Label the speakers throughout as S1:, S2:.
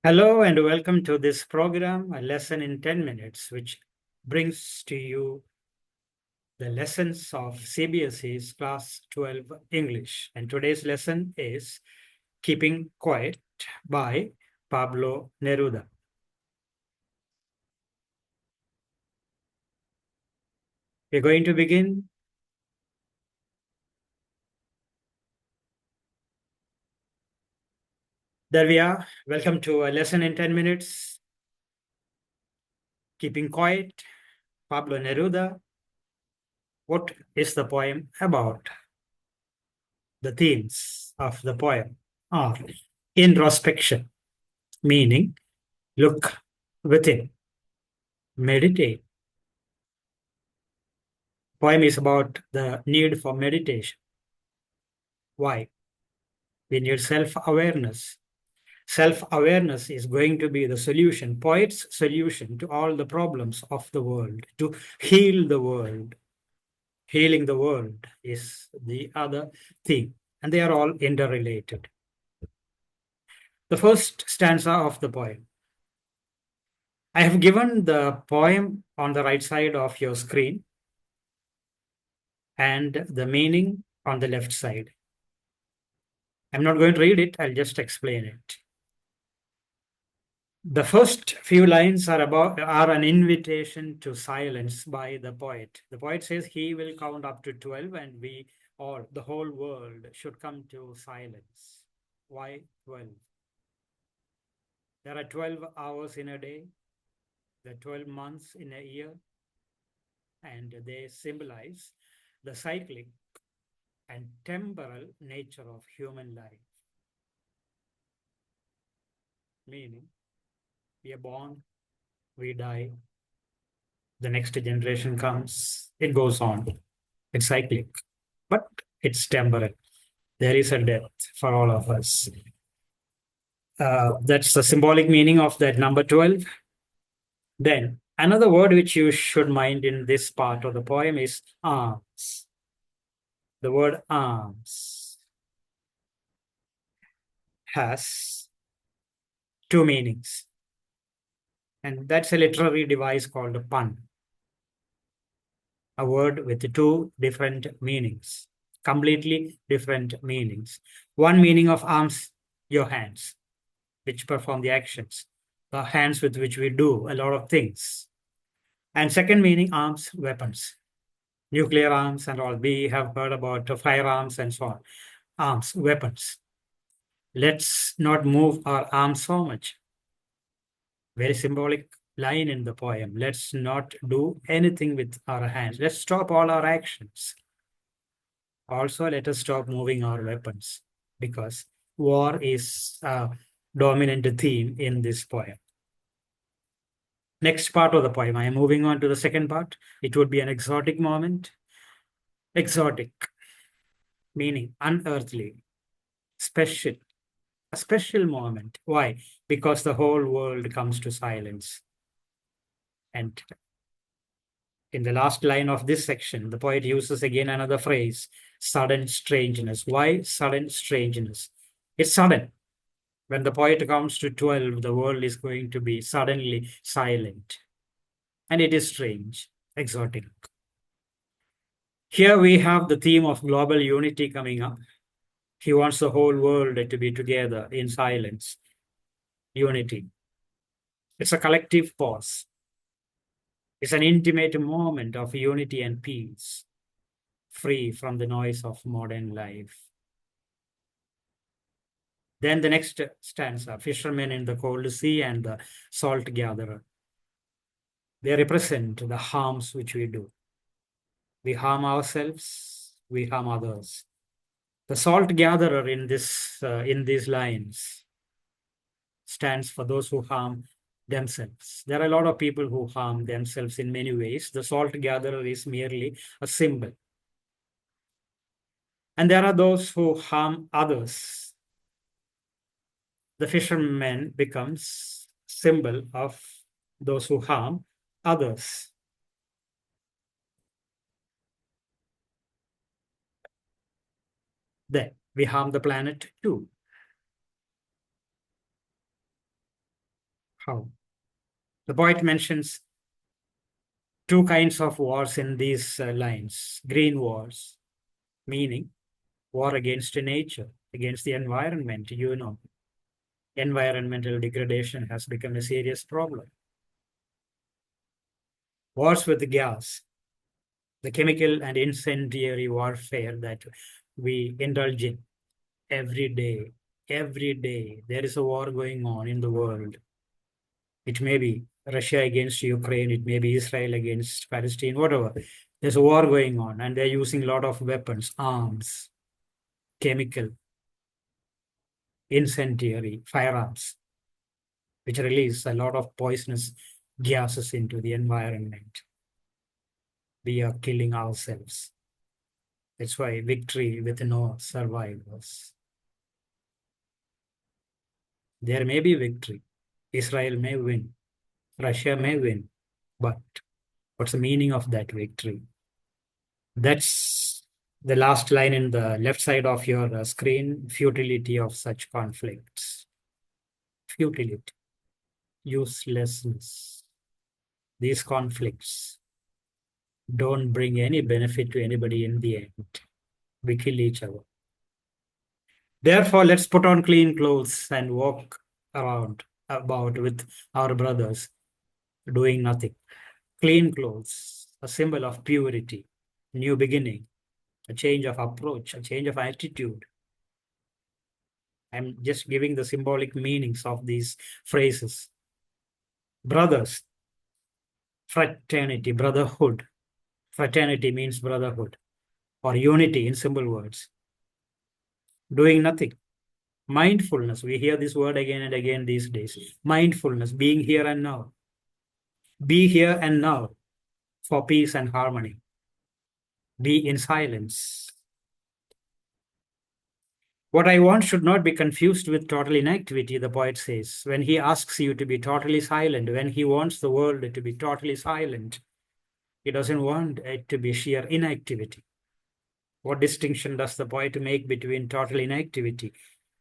S1: Hello and welcome to this program, a lesson in 10 minutes, which brings to you the lessons of CBSE's Class 12 English. And today's lesson is Keeping Quiet by Pablo Neruda. We're going to begin. There we are. Welcome to a lesson in 10 minutes, Keeping Quiet, Pablo Neruda. What is the poem about? The themes of the poem are introspection, meaning look within, meditate. Poem is about the need for meditation. Why? We need self-awareness. Self-awareness is going to be the solution, poet's solution to all the problems of the world, to heal the world. Healing the world is the other theme, and they are all interrelated. The first stanza of the poem. I have given the poem on the right side of your screen and the meaning on the left side. I'm not going to read it, I'll just explain it. The first few lines are an invitation to silence by the poet. The poet says he will count up to 12 and we all, the whole world, should come to silence. Why 12? There are 12 hours in a day, there are 12 months in a year, and they symbolize the cyclic and temporal nature of human life. Meaning, we are born, we die, the next generation comes, it goes on. It's cyclic, but it's temporary. There is a death for all of us. That's the symbolic meaning of that number 12. Then, another word which you should mind in this part of the poem is arms. The word arms has two meanings. And that's a literary device called a pun. A word with two different meanings, completely different meanings. One meaning of arms, your hands, which perform the actions, the hands with which we do a lot of things. And second meaning, arms, weapons, nuclear arms and all. We have heard about firearms and so on. Arms, weapons. Let's not move our arms so much. Very symbolic line in the poem. Let's not do anything with our hands. Let's stop all our actions. Also, let us stop moving our weapons because war is a dominant theme in this poem. Next part of the poem, I am moving on to the second part. It would be an exotic moment. Exotic, meaning unearthly, special, a special moment. Why? Because the whole world comes to silence. And in the last line of this section, the poet uses again another phrase, sudden strangeness. Why sudden strangeness? It's sudden. When the poet comes to 12, the world is going to be suddenly silent. And it is strange, exotic. Here we have the theme of global unity coming up. He wants the whole world to be together in silence, unity. It's a collective pause. It's an intimate moment of unity and peace, free from the noise of modern life. Then the next stanza, fishermen in the cold sea and the salt gatherer. They represent the harms which we do. We harm ourselves, we harm others. The salt gatherer in these lines stands for those who harm themselves. There are a lot of people who harm themselves in many ways. The salt gatherer is merely a symbol. And there are those who harm others. The fisherman becomes symbol of those who harm others. Then we harm the planet too. How? The poet mentions two kinds of wars in these lines. Green wars, meaning war against nature, against the environment. Environmental degradation has become a serious problem. Wars with gas, the chemical and incendiary warfare that we indulge in every day. Every day, there is a war going on in the world. It may be Russia against Ukraine, it may be Israel against Palestine, whatever. There's a war going on, and they're using a lot of weapons, arms, chemical, incendiary, firearms, which release a lot of poisonous gases into the environment. We are killing ourselves. That's why victory with no survivors. There may be victory. Israel may win. Russia may win. But what's the meaning of that victory? That's the last line in the left side of your screen. Futility of such conflicts. Futility. Uselessness. These conflicts don't bring any benefit to anybody in the end. We kill each other. Therefore, let's put on clean clothes and walk around about with our brothers, doing nothing. Clean clothes, a symbol of purity, new beginning, a change of approach, a change of attitude. I'm just giving the symbolic meanings of these phrases. Brothers, fraternity, brotherhood. Fraternity means brotherhood or unity in simple words. Doing nothing. Mindfulness. We hear this word again and again these days. Mindfulness, being here and now. Be here and now for peace and harmony. Be in silence. What I want should not be confused with total inactivity, the poet says. When he asks you to be totally silent, when he wants the world to be totally silent, he doesn't want it to be sheer inactivity. What distinction does the poet make between total inactivity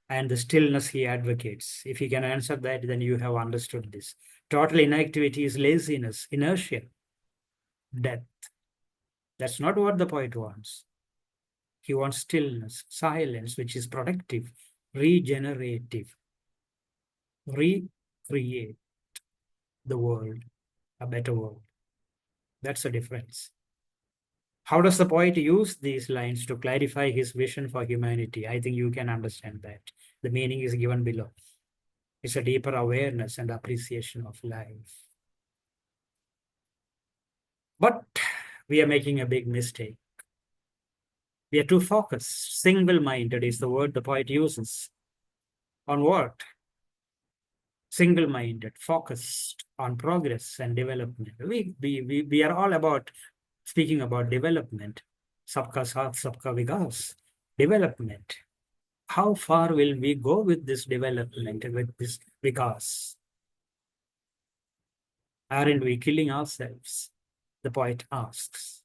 S1: and the stillness he advocates? If you can answer that, then you have understood this. Total inactivity is laziness, inertia, death. That's not what the poet wants. He wants stillness, silence, which is productive, regenerative, recreate the world, a better world. That's the difference. How does the poet use these lines to clarify his vision for humanity? I think you can understand that. The meaning is given below. It's a deeper awareness and appreciation of life. But we are making a big mistake. We are too focused. Single-minded is the word the poet uses. On what? Single-minded, focused on progress and development. We are all about speaking about development. Sabka saath, sabka vikas. Development. How far will we go with this development, with this vikas? Aren't we killing ourselves? The poet asks.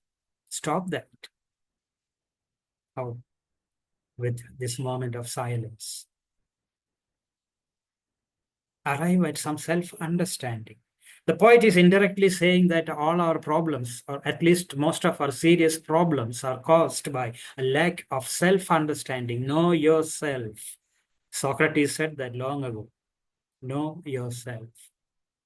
S1: Stop that. How? With this moment of silence. Arrive at some self-understanding. The poet is indirectly saying that all our problems, or at least most of our serious problems, are caused by a lack of self-understanding. Know yourself. Socrates said that long ago. Know yourself.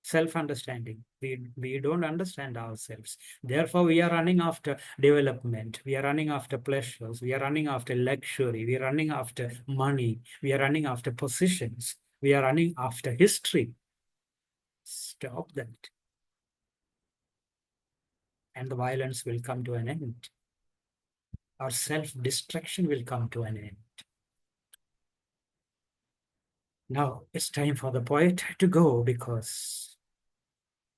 S1: Self-understanding. We don't understand ourselves. Therefore, we are running after development. We are running after pleasures. We are running after luxury. We are running after money. We are running after positions. We are running after history. Stop that. And the violence will come to an end. Our self-destruction will come to an end. Now it's time for the poet to go, because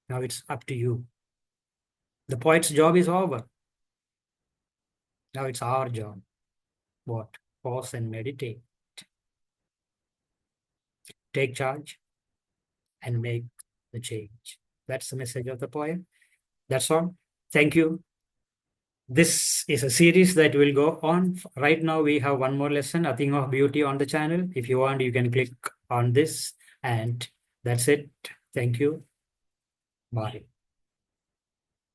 S1: now it's up to you. The poet's job is over. Now it's our job. What? Pause and meditate. Take charge and make the change. That's the message of the poem. That's all. Thank you. This is a series that will go on. Right now, we have one more lesson, A Thing of Beauty, on the channel. If you want, you can click on this, and that's it. Thank you. Bye.